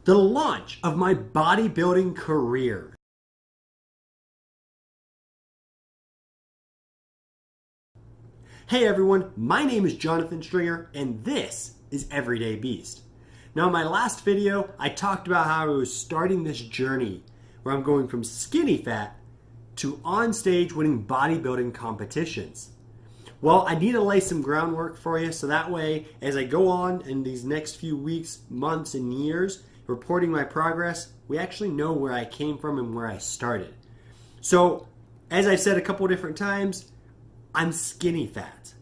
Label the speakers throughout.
Speaker 1: the launch of my bodybuilding career. Hey everyone, my name is Jonathan Stringer and this is Everyday Beast. Now in my last video, I talked about how I was starting this journey where I'm going from skinny fat to on stage winning bodybuilding competitions. Well, I need to lay some groundwork for you so that way as I go on in these next few weeks, months, and years reporting my progress, we actually know where I came from and where I started. So, as I've said a couple different times, I'm skinny fat.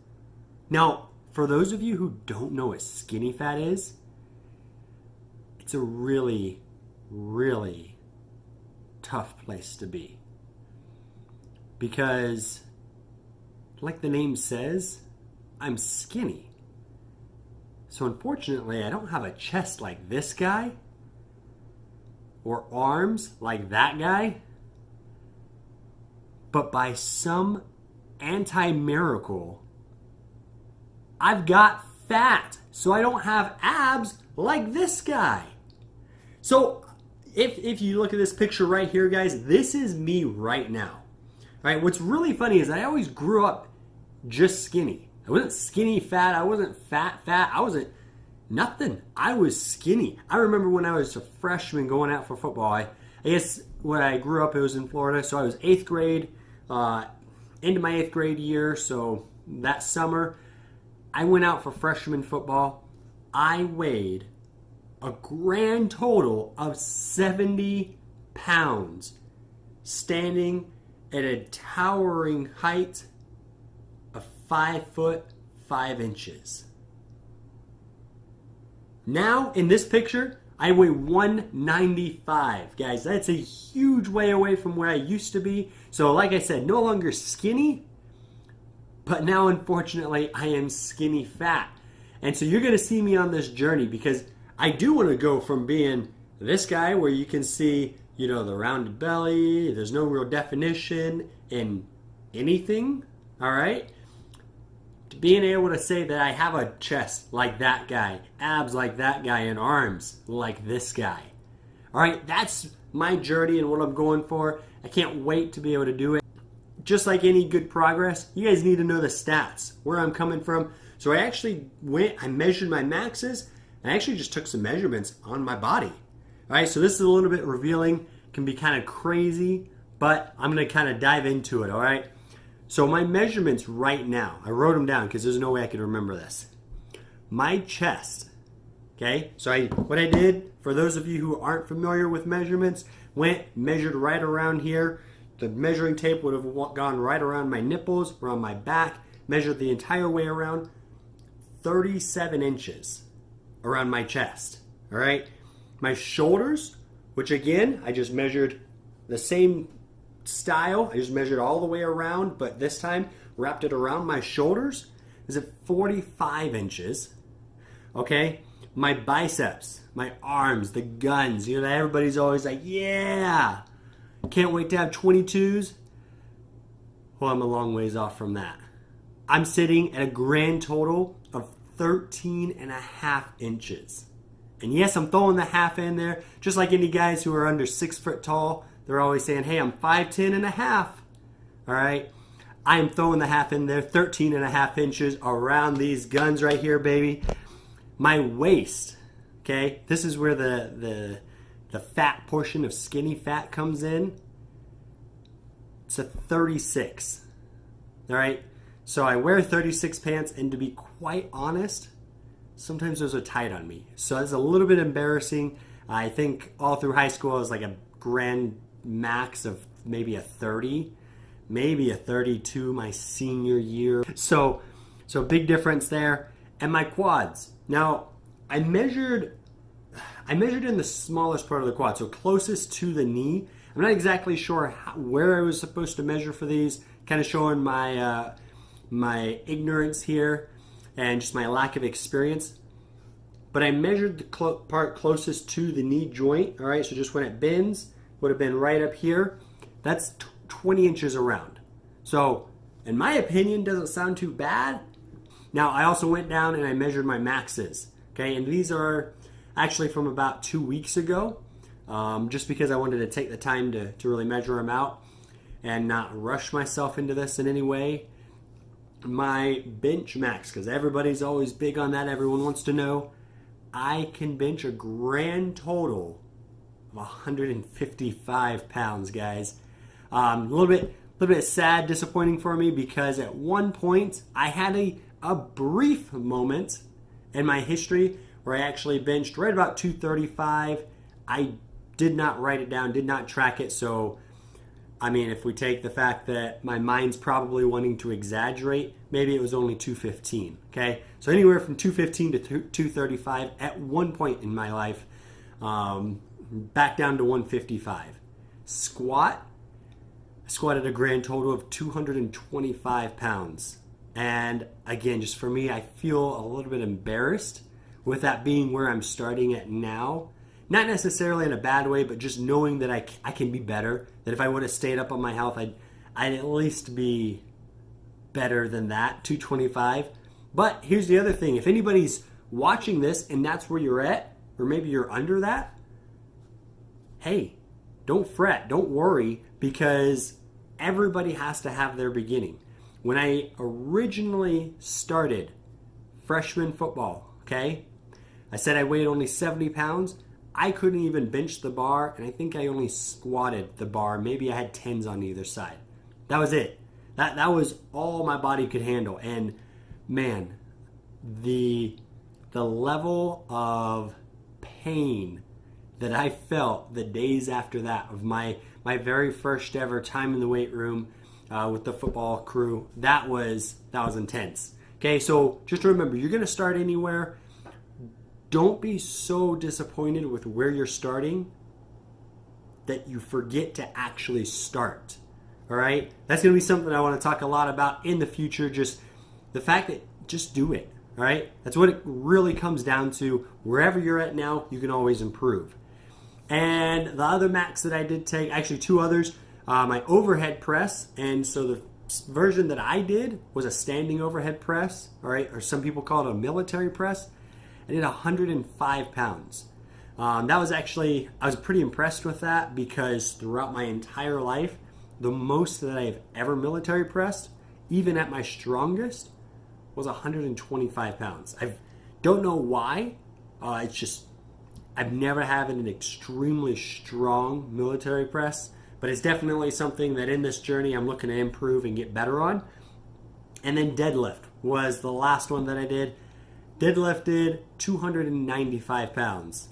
Speaker 1: Now, for those of you who don't know what skinny fat is, it's a really, really tough place to be. Because, like the name says, I'm skinny. So unfortunately, I don't have a chest like this guy, or arms like that guy, but by some anti-miracle, I've got fat, so I don't have abs like this guy. So if you look at this picture right here, guys, this is me right now. All right, what's really funny is I always grew up just skinny. I wasn't skinny fat, I wasn't fat, I wasn't nothing. I was skinny. I remember when I was a freshman going out for football, I guess when I grew up, it was in Florida, so I was 8th grade, into my 8th grade year, so that summer, I went out for freshman football. I weighed a grand total of 70 pounds, standing at a towering height of 5 foot 5 inches. Now, in this picture, I weigh 195. Guys, that's a huge way away from where I used to be. So like I said, no longer skinny, but now unfortunately I am skinny fat. And so you're going to see me on this journey because I do want to go from being this guy where you can see, you know, the rounded belly, there's no real definition in anything, all right? To being able to say that I have a chest like that guy, abs like that guy, and arms like this guy. All right, that's my journey and what I'm going for. I can't wait to be able to do it. Just like any good progress, you guys need to know the stats, where I'm coming from. So I actually I measured my maxes, and I actually just took some measurements on my body. All right, so this is a little bit revealing, can be kind of crazy, but I'm gonna kind of dive into it, all right? So my measurements right now, I wrote them down because there's no way I could remember this. My chest, okay? So what I did, for those of you who aren't familiar with measurements, measured right around here. The measuring tape would have gone right around my nipples, around my back, measured the entire way around, 37 inches around my chest, all right? My shoulders, which again, I just measured the same style. I just measured all the way around, but this time wrapped it around my shoulders, is at 45 inches, okay? My biceps, my arms, the guns, you know, everybody's always like, yeah, can't wait to have 22s. Well, I'm a long ways off from that. I'm sitting at a grand total of 13 and a half inches. And yes, I'm throwing the half in there, just like any guys who are under 6 foot tall. They're always saying, hey, I'm 5'10 and a half. All right. I am throwing the half in there, 13 and a half inches around these guns right here, baby. My waist, okay, this is where the fat portion of skinny fat comes in. It's a 36. All right. So I wear 36 pants, and to be quite honest, sometimes those are tight on me. So it's a little bit embarrassing. I think all through high school I was like a grand max of maybe a 30, maybe a 32 my senior year. So big difference there. And my quads. Now, I measured in the smallest part of the quad, so closest to the knee. I'm not exactly sure where I was supposed to measure for these, kind of showing my my ignorance here and just my lack of experience. But I measured the part closest to the knee joint, all right? So just when it bends, would have been right up here. That's 20 inches around. So, in my opinion, doesn't sound too bad. Now, I also went down and I measured my maxes, okay? And these are actually from about 2 weeks ago, just because I wanted to take the time to really measure them out and not rush myself into this in any way. My bench max, because everybody's always big on that, everyone wants to know, I can bench a grand total of 155 pounds, guys. A little bit sad, disappointing for me, because at one point I had a brief moment in my history where I actually benched right about 235. I did not write it down, did not track it, so I mean, if we take the fact that my mind's probably wanting to exaggerate, maybe it was only 215, okay? So anywhere from 215 to 235 at one point in my life, back down to 155. I squatted a grand total of 225 pounds. And again, just for me, I feel a little bit embarrassed with that being where I'm starting at now. Not necessarily in a bad way, but just knowing that I can be better. That if I would have stayed up on my health, I'd at least be better than that, 225. But here's the other thing. If anybody's watching this and that's where you're at, or maybe you're under that, hey, don't fret, don't worry, because everybody has to have their beginning. When I originally started freshman football, okay, I said I weighed only 70 pounds. I couldn't even bench the bar, and I think I only squatted the bar. Maybe I had 10s on either side. That was it. That was all my body could handle. And man, the level of pain that I felt the days after that of my very first ever time in the weight room with the football crew, that was intense. Okay, so just remember, you're going to start anywhere. Don't be so disappointed with where you're starting that you forget to actually start. All right? That's going to be something I want to talk a lot about in the future. Just the fact that just do it. All right? That's what it really comes down to. Wherever you're at now, you can always improve. And the other max that I did take, actually two others, my overhead press. And so the version that I did was a standing overhead press. All right? Or some people call it a military press. I did 105 pounds. That was actually, I was pretty impressed with that because throughout my entire life, the most that I've ever military pressed, even at my strongest, was 125 pounds. I don't know why. It's just, I've never had an extremely strong military press, but it's definitely something that in this journey I'm looking to improve and get better on. And then deadlift was the last one that I did. Deadlifted 295 pounds.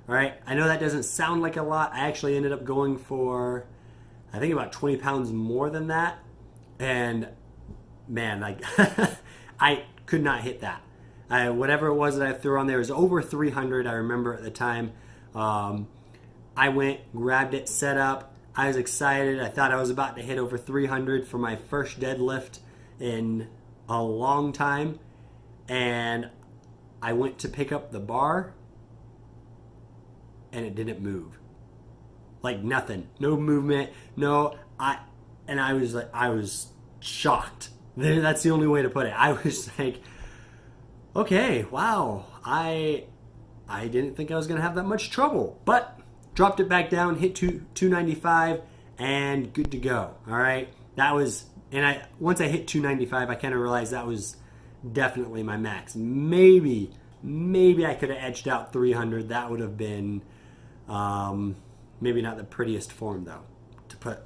Speaker 1: All right, I know that doesn't sound like a lot. I actually ended up going for, I think, about 20 pounds more than that. And man, I could not hit that. Whatever it was that I threw on there was over 300, I remember at the time. I went, grabbed it, set up. I was excited. I thought I was about to hit over 300 for my first deadlift in a long time. And I went to pick up the bar, and it didn't move. Like nothing, no movement, no. I was shocked. That's the only way to put it. I was like, okay, wow, I didn't think I was gonna have that much trouble, but dropped it back down, hit 295, and good to go. All right, that was, and once I hit 295, I kind of realized that was definitely my max. Maybe I could have edged out 300. That would have been maybe not the prettiest form, though, to put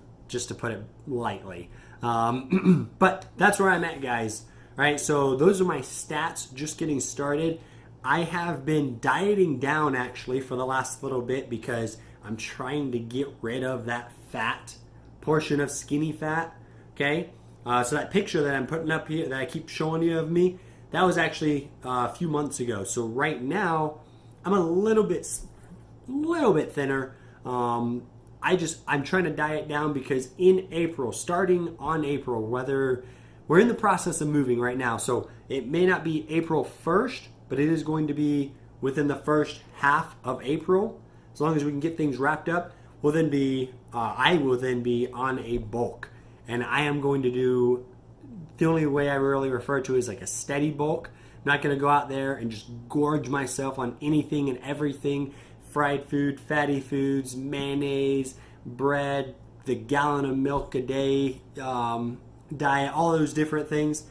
Speaker 1: it lightly. But that's where I'm at, guys. All right, so those are my stats just getting started. I have been dieting down actually for the last little bit because I'm trying to get rid of that fat portion of skinny fat. Okay. So that picture that I'm putting up here that I keep showing you of me, that was actually a few months ago. So right now, I'm a little bit thinner. I'm trying to diet down because in April, starting on April, whether we're in the process of moving right now, so it may not be April 1st, but it is going to be within the first half of April. As long as we can get things wrapped up, I will then be on a bulk. And I am going to do, the only way I really refer to it is like a steady bulk, not going to go out there and just gorge myself on anything and everything. Fried food, fatty foods, mayonnaise, bread, the gallon of milk a day diet, all those different things.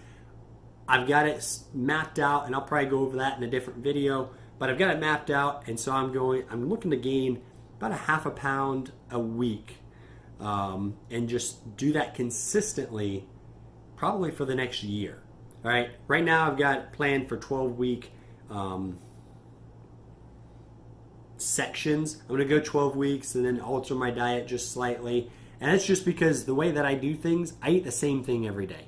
Speaker 1: I've got it mapped out, and I'll probably go over that in a different video, but I've got it mapped out, and so I'm looking to gain about a half a pound a week, and just do that consistently, probably for the next year. All right, right now I've got planned for 12-week sections. I'm going to go 12 weeks and then alter my diet just slightly. And that's just because the way that I do things, I eat the same thing every day.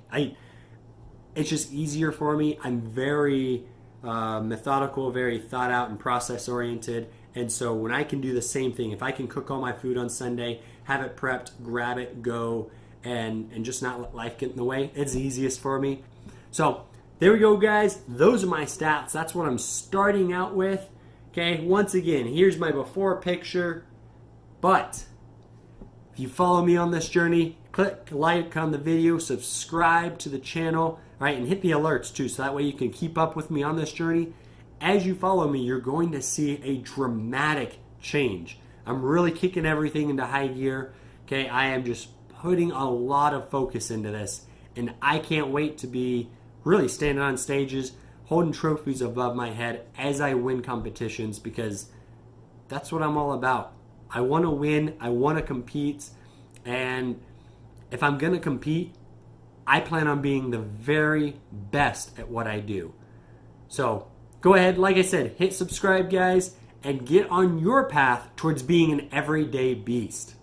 Speaker 1: It's just easier for me. I'm very methodical, very thought out and process oriented. And so when I can do the same thing, if I can cook all my food on Sunday, have it prepped, grab it, go, and just not let life get in the way, it's the easiest for me. So there we go, guys. Those are my stats. That's what I'm starting out with. Okay, once again, here's my before picture. But if you follow me on this journey, click like on the video, subscribe to the channel, all right, and hit the alerts too, so that way you can keep up with me on this journey. As you follow me, you're going to see a dramatic change. I'm really kicking everything into high gear. Okay, I am just putting a lot of focus into this, and I can't wait to be really standing on stages, holding trophies above my head as I win competitions, because that's what I'm all about. I want to win, I want to compete, and if I'm going to compete, I plan on being the very best at what I do. So go ahead, like I said, hit subscribe, guys, and get on your path towards being an everyday beast.